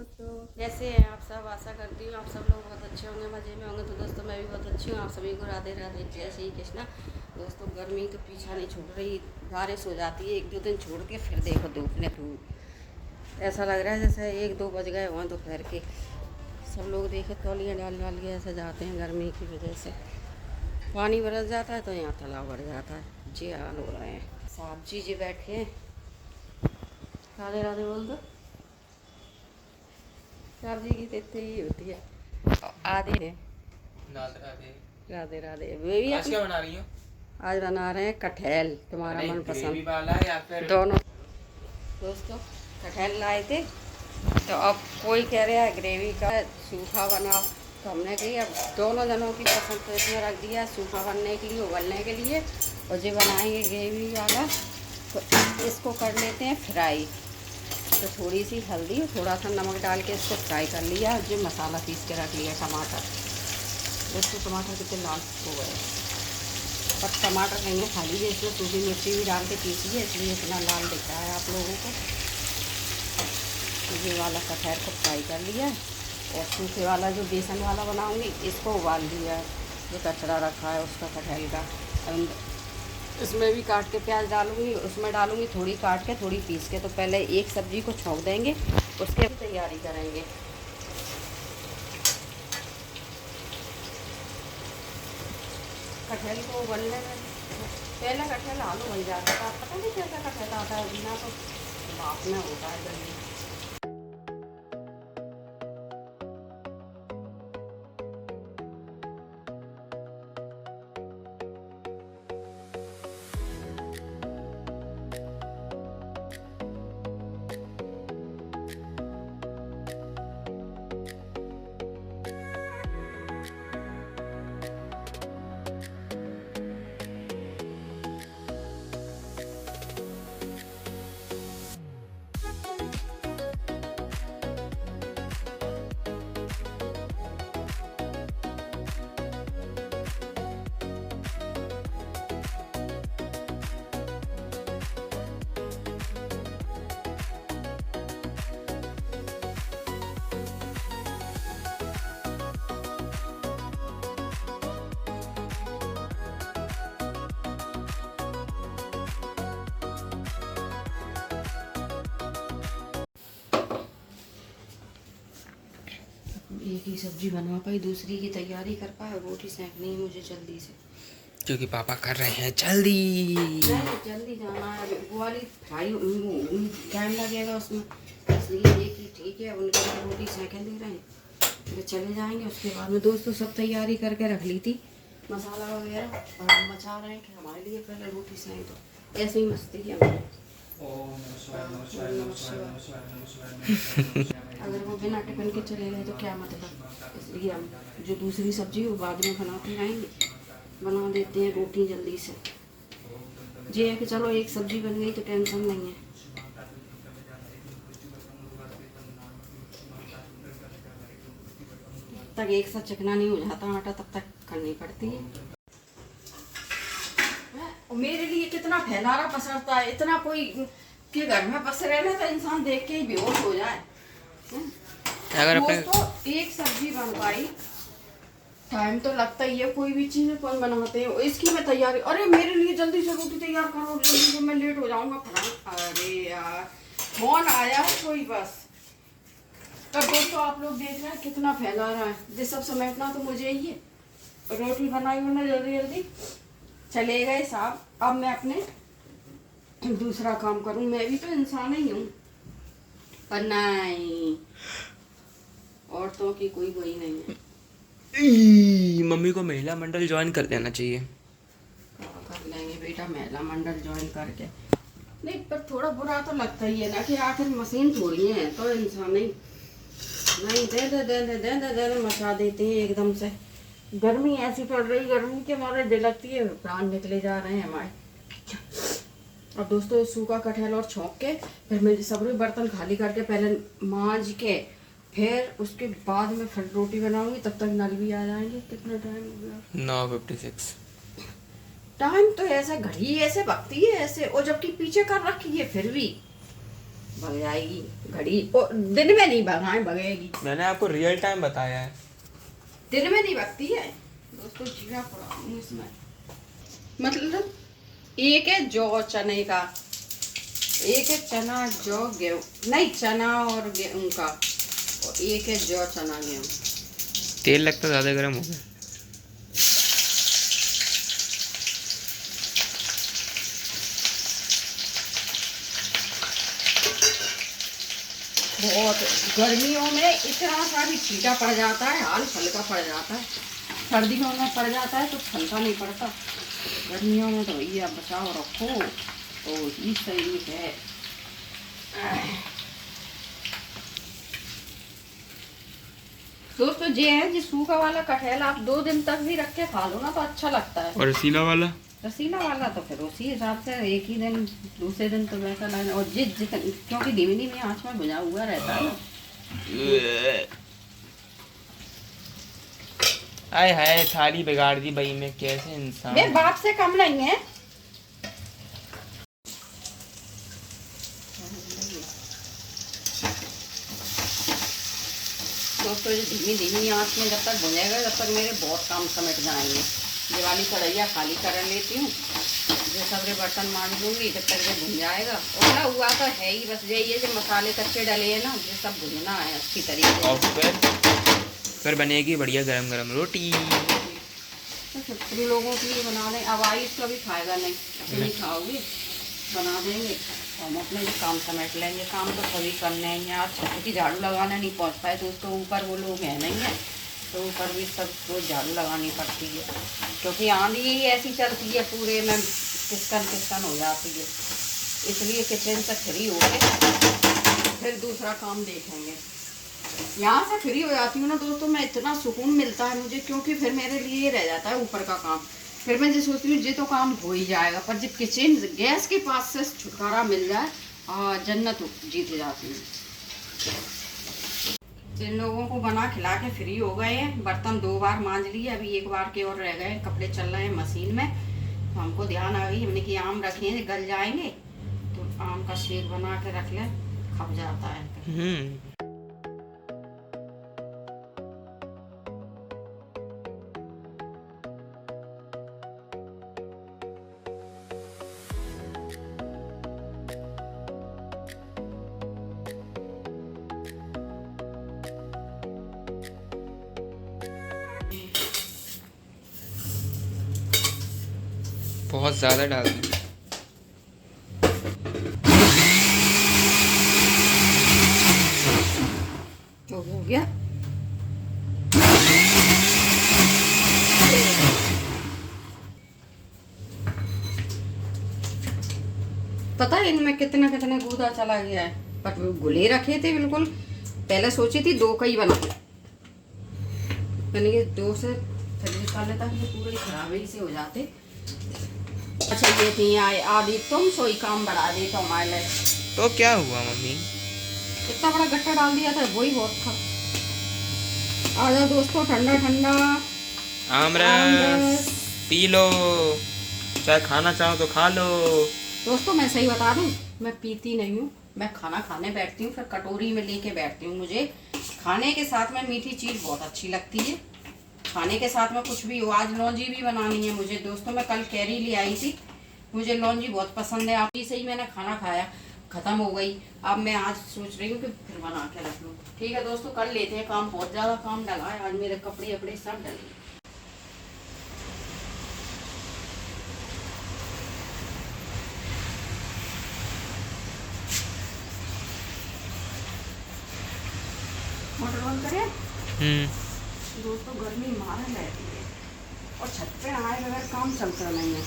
दोस्तों, कैसे हैं आप सब। आशा करती हूँ आप सब लोग बहुत अच्छे होंगे, मज़े में होंगे। तो दोस्तों मैं भी बहुत अच्छी हूँ। आप सभी को राधे राधे, जय श्री कृष्णा। दोस्तों गर्मी तो पीछा नहीं छोड़ रही, बारिश हो जाती है एक दो दिन छोड़ के, फिर देखो धूप ने धूप। ऐसा लग रहा है जैसे 1-2 बज गए हुए दोपहर के। सब लोग देखे तौलियाँ डाल डाल के ऐसे जाते हैं गर्मी की वजह से। पानी बरस जाता है तो यहाँ तालाब भर जाता है। जी हाल हो रहे हैं। साहब जी बैठे हैं। राधे राधे बोल दो। साहब जी की तो इतनी ही होती है। आधे हैं। राधे राधे। राधे राधे। वे भी आज क्या बना रही हो? आज बना रहे हैं कटहल, तुम्हारा नहीं, ग्रेवी मनपसंद। वाला या फिर दोनों। दोस्तों कटहल लाए थे तो अब कोई कह रहा है ग्रेवी का सूखा बनाओ, तो हमने कही अब दोनों जनों की पसंद तो इसमें रख दिया सूखा बनने के लिए, उबलने के लिए। और जो बनाएंगे ग्रेवी वाला तो इसको कर लेते हैं फ्राई। तो थोड़ी सी हल्दी और थोड़ा सा नमक डाल के इसको फ्राई कर लिया। जो मसाला पीस के रख लिया, टमाटर। दोस्तों टमाटर कितने लाल हो गए, पर टमाटर नहीं है खाली, इसमें सूखी मिर्ची भी डाल के पीसी है, इसलिए इतना लाल दिख रहा है आप लोगों को। ये वाला कटहल को फ्राई कर लिया है और सूखे वाला जो बेसन वाला बनाऊंगी इसको उबाल लिया है। जो कचरा रखा है उसका कटहल का, इसमें भी काट के प्याज डालूंगी, उसमें डालूंगी थोड़ी काट के थोड़ी पीस के। तो पहले एक सब्जी को छोंक देंगे, उसके तैयारी करेंगे। कटहल को उबलने में पहले कटहल आलू बन जाता था, पता नहीं कैसा कटहल आता है बिना, तो बाप में होता है जल्दी। एक ही सब्जी बनवा पाई, दूसरी की तैयारी कर पाए। रोटी सेंकनी है मुझे जल्दी से, क्योंकि पापा कर रहे हैं जल्दी। जल्दी जाना है। वो वाली फ्राई टाइम लगेगा उसमें, इसलिए एक ही ठीक है। उनके लिए रोटी सेंकन दे रहे हैं तो चले जाएंगे। उसके बाद में दोस्तों सब तैयारी करके रख ली थी, मसाला वगैरह, और हम मचा रहे हैं कि हमारे लिए पहले रोटी सेंक दो। ऐसे ही मस्ती है हमारी। अगर वो बिना टिफिन के चले गए तो क्या मतलब, इसलिए हम जो दूसरी सब्जी वो बाद में बनाते रहेंगे, बना देते हैं रोटी जल्दी से। ये है कि चलो एक सब्जी बन गई तो टेंशन नहीं है। तक एक साथ चिकना नहीं हो जाता आटा, तब तक करनी पड़ती है। मेरे लिए कितना फैलारा पसरता है, इतना कोई के घर में पसरे ना तो इंसान देख के ही बेहोश हो जाए। अगर अपने तो एक सब्जी बन पाई, टाइम तो लगता ही है, कोई भी चीज़ कौन बनाते हैं। इसकी मैं तैयारी, अरे मेरे लिए जल्दी से रोटी तैयार करो, जल्दी से मैं लेट हो जाऊंगा फटाफट। अरे यार फोन आया है कोई, बस। तब दोस्तों आप लोग देख रहे हैं कितना फैला रहा है, ये सब समेटना तो मुझे ही है। रोटी बनाई मैंने जल्दी जल्दी, चले गए साहब। अब मैं अपने दूसरा काम करूं, मैं भी तो इंसान ही हूँ। पर नहीं, औरतों की कोई वही नहीं है। मम्मी को महिला मंडल ज्वाइन कर लेना चाहिए। कर लेंगे बेटा महिला मंडल ज्वाइन करके। नहीं पर थोड़ा बुरा तो लगता ही है ना, कि आखिर मशीन थोड़ी है तो इंसान नहीं दे मचा देते हैं एकदम से। गर्मी ऐसी पड़ रही, गर्मी के मारे दिलकती है, प्राण निकले जा रहे हैं हमारे। और दोस्तों सूखा कटहल और छौंक के फिर मैं सभी बर्तन खाली करके पहले मांज के फिर उसके बाद में फिर रोटी बनाऊंगी, तब तक नल भी आ जाएंगे। कितना टाइम हो गया? 9:56। टाइम तो ऐसा घड़ी ऐसे बकती है ऐसे, और जबकि पीछे कर रखी है फिर भी भग जाएगी घड़ी। और दिन में नहीं भगाए, भगेगी। मैंने आपको रियल टाइम बताया है। दिन में नहीं भगती है दोस्तों। जीरा पड़ा हूँ इसमें। मतलब एक है जौ चने का, एक है चना जौ गेहूँ, नहीं चना और गेहूँ का, और एक है जौ चना गेहूँ। तेल लगता ज़्यादा गर्म हो गया। बहुत गर्मियों में इतना सा भी छींटा पड़ जाता है, हाल हल्का पड़ जाता है। सर्दियों में पड़ जाता है तो हल्का नहीं पड़ता। गर्मियों में तो भैया बचाओ रखो तो ही सही है। दोस्तों ये है जी सूखा वाला कटहल, आप 2 दिन तक भी रख के खा लो ना तो अच्छा लगता है। और रसीला वाला? रसीला वाला तो फिर उसी हिसाब से एक ही दिन, दूसरे दिन तो वैसा लगना। और क्योंकि धीमी धीमी आंच में भुना हुआ रहता है ना। आय हाय थाली बिगाड़ दी भाई, मैं कैसे इंसान। मेरे बाप से कम नहीं है। दोस्तों ये धीमी धीमी आंच में जब तक भुनेगा तब तक मेरे बहुत काम समेट जाएंगे। दिवाली कढ़ैया खाली कर लेती हूँ, ये सारे बर्तन मांज लूँगी जब तक ये भुन जाएगा। और ना हुआ तो है ही, बस यही है जो मसाले कच्चे डले हैं ना, ये सब भुनना है अच्छी तरीके से। और फिर बनेगी बढ़िया गरम गरम रोटी। तो तुम लोगों के लिए बना दें। अब आई इसका भी खाएगा नहीं, नहीं खाओगे, बना देंगे। हम अपने भी काम समेट लेंगे। काम तो सभी करने हैं। आज छत की झाड़ू लगाना नहीं पहुँचता है तो उसके ऊपर वो लोग हैं नहीं है, तो ऊपर भी सब रोज झाड़ू लगानी पड़ती है। क्योंकि आंधी ही ऐसी चलती है, पूरे में किस्कन हो जाती है। इसलिए किचन से फ्री हो गए फिर दूसरा काम देखेंगे। यहाँ से फ्री हो जाती हूँ ना दोस्तों, मैं इतना सुकून मिलता है मुझे, क्योंकि फिर मेरे लिए ये रह जाता है ऊपर का काम। फिर मैं जो सोचती हूँ ये तो काम हो ही जाएगा, पर जब किचन गैस के पास से छुटकारा मिल जाए जन्नत जीत जाती है। जिन लोगों को बना खिला के फ्री हो गए हैं, बर्तन 2 बार मांज लिए, अभी 1 बार के और रह गए। कपड़े चल रहे हैं मशीन में, तो हमको ध्यान आ गई, हमने कि आम रखे हैं गल जाएंगे तो आम का शेक बना के रख लें, खप जाता है। बहुत ज़्यादा डाल दी। तो हो गया। पता है इनमें कितना कितना गूदा चला गया है, पर वो गुले रखे थे बिल्कुल। पहले सोची थी 2 का ही बना, मैंने 2 से फिर निकाल लेता, ये पूरे खराब ही से हो जाते। अच्छा ये थी आदि तुम सोई काम बढ़ा दी तो हमारे लिए। तो क्या हुआ मम्मी? इतना बड़ा गट्टा डाल दिया था, वही बहुत था। आ जाओ दोस्तों, ठंडा ठंडा आमरस पी लो, चाहे खाना चाहो तो खा लो। दोस्तों मैं सही बता दूं, मैं पीती नहीं हूँ। मैं खाना खाने बैठती हूँ, फिर कटोरी में लेके बैठती हूँ। मुझे खाने के साथ में मीठी चीज़ बहुत अच्छी लगती है। खाने के साथ में कुछ भी हो, आज लौंजी भी बनानी है मुझे दोस्तों। मैं कल कैरी ले आई थी, मुझे लौंजी बहुत पसंद है। आप ही से ही मैंने खाना खाया, ख़त्म हो गई। अब मैं आज सोच रही हूँ कि फिर बना के रख लूँ। ठीक है दोस्तों, कर लेते हैं काम, बहुत ज़्यादा काम डला है आज, मेरे कपड़े वपड़े सब डले। मोटर बंद करें दोस्तों, गर्मी मार रहती है और छत पे आए बगैर काम चलता नहीं है।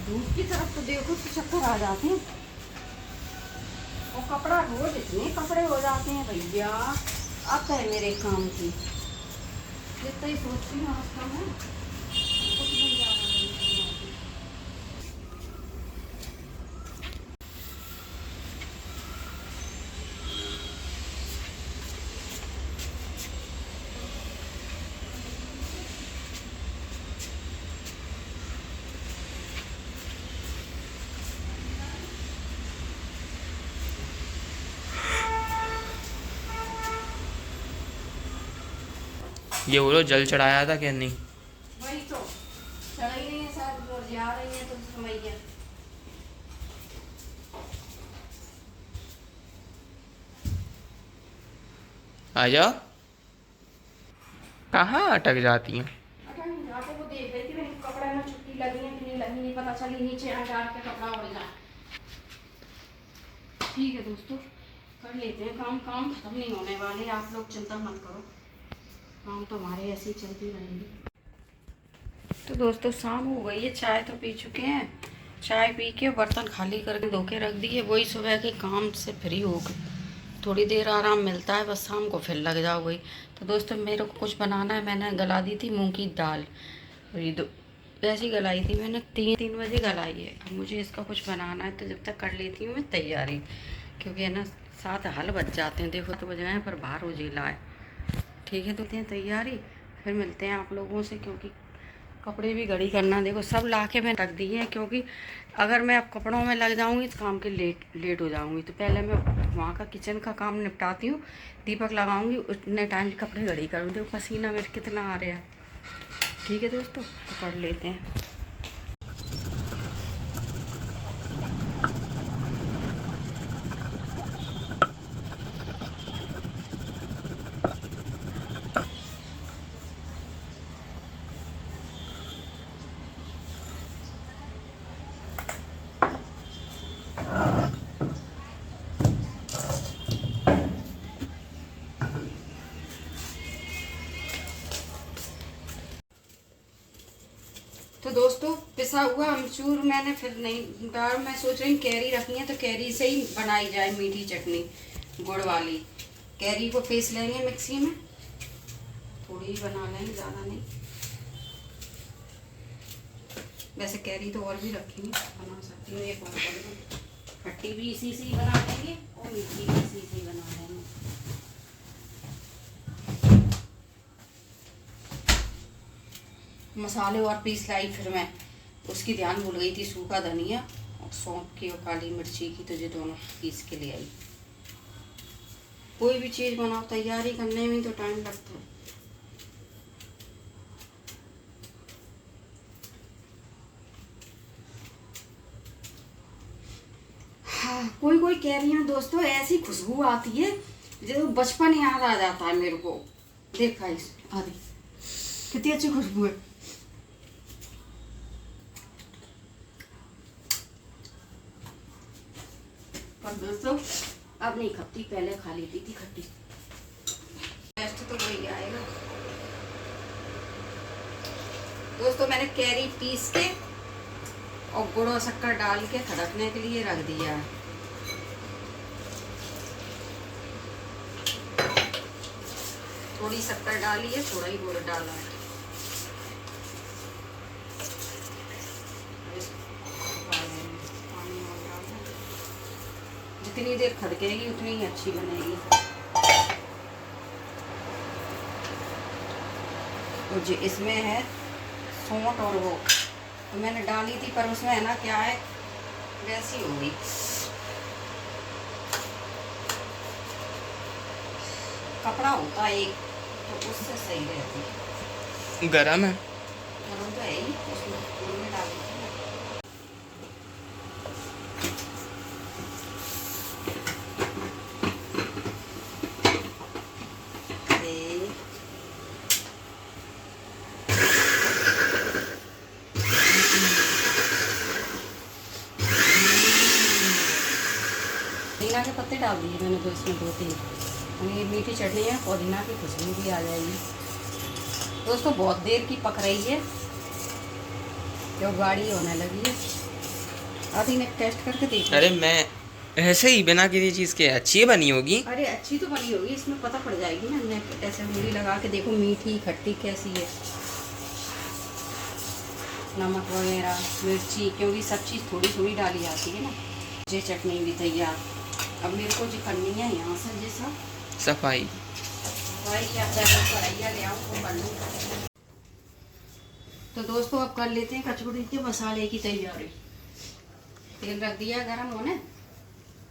दूध की तरफ तो देखो तो चक्कर आ जाते हैं, और कपड़ा रोज इतने कपड़े हो जाते हैं भैया। अब है मेरे काम की, जितना ही सोचती हूँ आज कम है, कुछ नहीं जा रहा है। ये बोलो जल चढ़ाया था क्या नहीं? वही तो चढ़ ही नहीं है शायद, और जा रही है तो समझिए। आ जाओ। कहाँ अटक जाती हैं? अच्छा यहाँ पे वो देख रही थी मैं, कपड़े में छुट्टी लगी है कि नहीं लगी, नहीं पता चली, नीचे आ डाल के कपड़ा उड़ जाए। ठीक है दोस्तों, कर लेते हैं काम, काम खत्म नहीं होने वाले, आप लोग चिंता मत करो, काम तो हमारे ऐसे ही चलती रहेंगी। तो दोस्तों शाम हो गई है, चाय तो पी चुके हैं, चाय पी के बर्तन खाली करके धो के रख दिए, वही सुबह के काम से फ्री हो गए, थोड़ी देर आराम मिलता है, बस शाम को फिर लग जाओ वही। तो दोस्तों मेरे को कुछ बनाना है, मैंने गला दी थी मूंग की दाल, वैसी गलाई थी मैंने, 3 बजे गलाई है। अब मुझे इसका कुछ बनाना है, तो जब तक कर लेती हूँ मैं तैयारी, क्योंकि है ना 7 हाल बज जाते हैं, देखो तो बज गए पर बाहर हो जिला है। ठीक है तो हैं तैयारी, फिर मिलते हैं आप लोगों से, क्योंकि कपड़े भी घड़ी करना, देखो सब ला के मैं रख दिए हैं, क्योंकि अगर मैं अब कपड़ों में लग जाऊंगी तो काम के लेट हो जाऊंगी। तो पहले मैं वहाँ का किचन का काम निपटाती हूँ, दीपक लगाऊंगी, उतने टाइम कपड़े घड़ी करूँगी। देखो पसीना मेरे कितना आ रहा है। ठीक है दोस्तों, तो कर लेते हैं। तो दोस्तों पिसा हुआ अमचूर मैंने फिर नहीं बार, मैं सोच रही हूँ कैरी रखनी है तो कैरी से ही बनाई जाए मीठी चटनी, गुड़ वाली। कैरी को पीस लेंगे मिक्सी में, थोड़ी ही बना लेंगे, ज़्यादा नहीं। वैसे कैरी तो और भी रखी है, बना सकती हूँ, एक और खट्टी भी इसी से ही बना लेंगे और मीठी भी इसी से ही बना लेंगे। मसाले और पीस लाई फिर मैं, उसकी ध्यान भूल गई थी, सूखा धनिया और सौंफ की और काली मिर्ची की, तो ये दोनों पीस के ले आई। कोई भी चीज़ बनाओ तैयारी करने में तो टाइम लगता है। हाँ, कोई कोई कैरियाँ दोस्तों ऐसी खुशबू आती है जो बचपन याद आ जाता है मेरे को। देखा इस आदि कितनी अच्छी खुशबू है। पर दोस्तों अब नहीं खपती, पहले खा लेती थी खट्टी, टेस्ट तो वही आएगा। दोस्तों मैंने कैरी पीस के और गुड़ और शक्कर डाल के खदकने के लिए रख दिया है। थोड़ी शक्कर डाली है, थोड़ा ही गुड़ डाला है। जितनी देर खदकेगी उतनी ही अच्छी बनेगी। और जो इसमें है सौंठ और वो तो मैंने डाली थी, पर उसमें है ना क्या है, वैसी हो गई। कपड़ा होता है एक, तो उससे सही रहती है। गरम है? गरम तो है ही, उसमें गुड़ में डाली थी ना। पुदीना के पत्ते डाल दिए मैंने तो इसमें 2-3। ये मीठी चटनी है, पुदीना की खुशबू भी आ जाएगी। दोस्तों बहुत देर की पक रही है, जो गाढ़ी होने लगी है। आधी ने टेस्ट करके देखा। अरे मैं ऐसे ही बिना किसी चीज़ के अच्छी बनी होगी। अरे अच्छी तो बनी होगी, इसमें पता पड़ जाएगी ना, ऐसे उंगली लगा के देखो मीठी खट्टी कैसी है, नमक वगैरह मिर्ची, क्योंकि सब चीज़ थोड़ी थोड़ी डाली जाती है ना। ये चटनी भी तैयार। अब मेरे को जो करनी है यहाँ से जैसा सफाई क्या कढ़ाइया ले आऊँ वो कर लूँ। तो दोस्तों अब कर लेते हैं कचौड़ी के मसाले की तैयारी। तेल रख दिया गरम होने,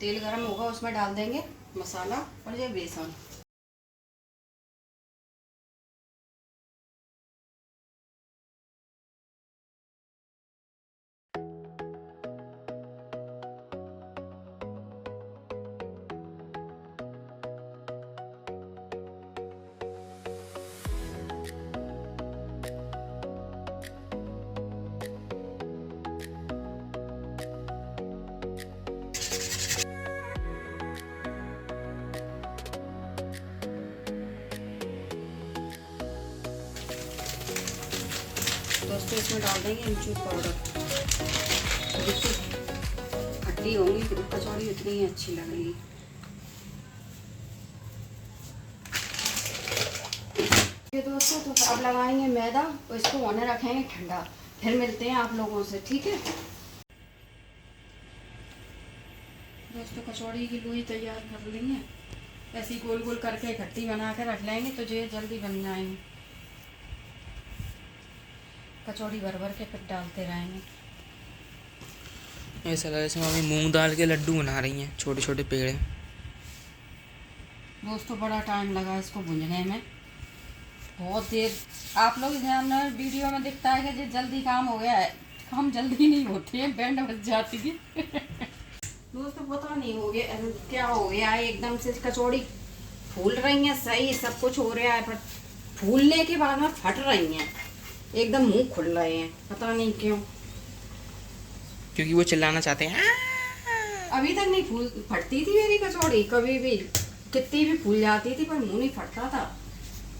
तेल गरम होगा उसमें डाल देंगे मसाला और ये बेसन। दोस्तों इसमें डाल देंगे अमचूर पाउडर। जितनी खट्टी होंगी तो कचौड़ी उतनी ही अच्छी लगेगी। ये दोस्तों तो अब लगाएंगे मैदा और इसको होने रखेंगे ठंडा। फिर मिलते हैं आप लोगों से, ठीक है दोस्तों। कचौड़ी की लोई तैयार कर लेंगे, ऐसी गोल गोल करके इकट्ठी बना के रख लेंगे तो ये जल्दी बन जाएंगे। कचौड़ी भर भर के फिर डालते रहेंगे। ऐसा लग रहा है जैसे मम्मी मूंग दाल के लड्डू बना रही हैं, छोटे छोटे पेड़े। दोस्तों बड़ा टाइम लगा इसको भूनने में, बहुत देर। आप लोग ध्यान में वीडियो में दिखता है कि ये जल्दी काम हो गया है, काम जल्दी नहीं होते हैं, बैंड बज जाती है। दोस्तों पता नहीं हो गया क्या हो गया है, एकदम से कचौड़ी फूल रही हैं, सही सब कुछ हो रहा है, पर फूलने के बाद में फट रही हैं, एकदम मुंह खुल रहे हैं, पता नहीं क्यों। क्योंकि वो चिल्लाना चाहते हैं। अभी तक नहीं फूल फटती थी मेरी कचौड़ी, कभी भी कितनी भी फूल जाती थी पर मुंह नहीं फटता था,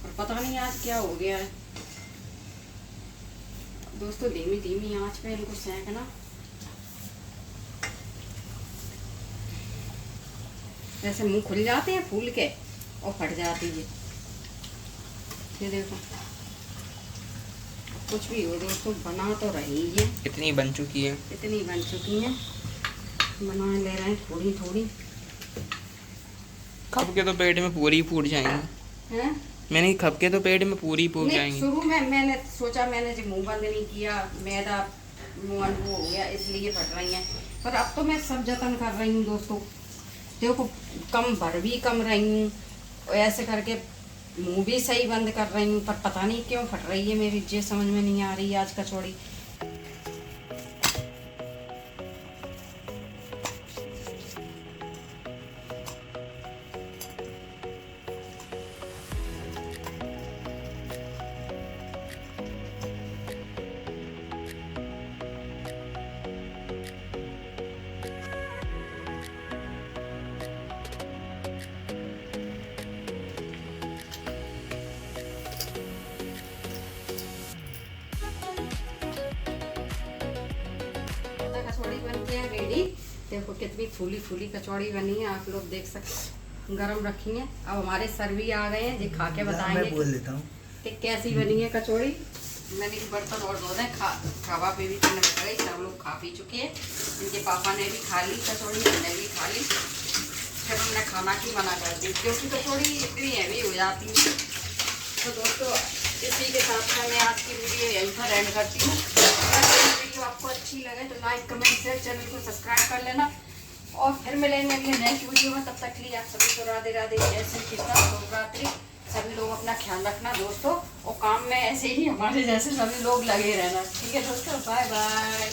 और पता नहीं आज क्या हो गया है। दोस्तों धीमी धीमी आंच पे इनको सेंकना, जैसे मुंह खुल जाते हैं फूल के और फट जाती है। ये देखो कुछ भी हो दोस्तों बना तो रही है, इतनी बन चुकी है, इतनी बन चुकी हैं, बना ले रहे हैं थोड़ी थोड़ी। खप के तो पेट में पूरी फूट जाएंगी। हैं मैंने खप के तो पेट में पूरी फूट नहीं, जाएंगी। शुरू में मैंने सोचा, मैंने जो मुंह बंद नहीं किया, मैदा मुंह वो हो गया इसलिए फट रही हैं, पर अब तो मैं सब जतन कर रही हूँ दोस्तों। देखो कम भर भी कम रही हूँ, ऐसे करके मुंह भी सही बंद कर रही हूँ, पर पता नहीं क्यों फट रही है मेरी, ये समझ में नहीं आ रही है आज कचौड़ी। कचौड़ी बन के है रेडी। देखो कितनी फूली फूली कचौड़ी बनी है, आप लोग देख सकते। गरम रखी है, अब हमारे सर्वी आ गए हैं, जी खा के बताएंगे मैं बोल लेता हूँ कि कैसी बनी है कचौड़ी। मैंने बर्तन और धो दें, खावा पे भी खाने लग गई, सब लोग खा पी चुके हैं। इनके पापा ने भी खा ली कचौड़ी, मैंने भी खा ली, फिर हमने खाना की मना कर दी क्योंकि कचौड़ी इतनी हैवी हो जाती है। तो दोस्तों इसी के साथ में मैं आज की वीडियो यहीं पर एंड करती हूँ। अगर वीडियो आपको अच्छी लगे तो लाइक कमेंट शेयर, चैनल को सब्सक्राइब कर लेना, और फिर मिलेंगे अगले नेक्स्ट वीडियो में। तब तक के लिए आप सभी को राधे राधे, जय श्री कृष्ण, शुभरात्रि। सभी लोग अपना ख्याल रखना दोस्तों, और काम में ऐसे ही हमारे जैसे सभी लोग लगे रहना, ठीक है दोस्तों, बाय बाय।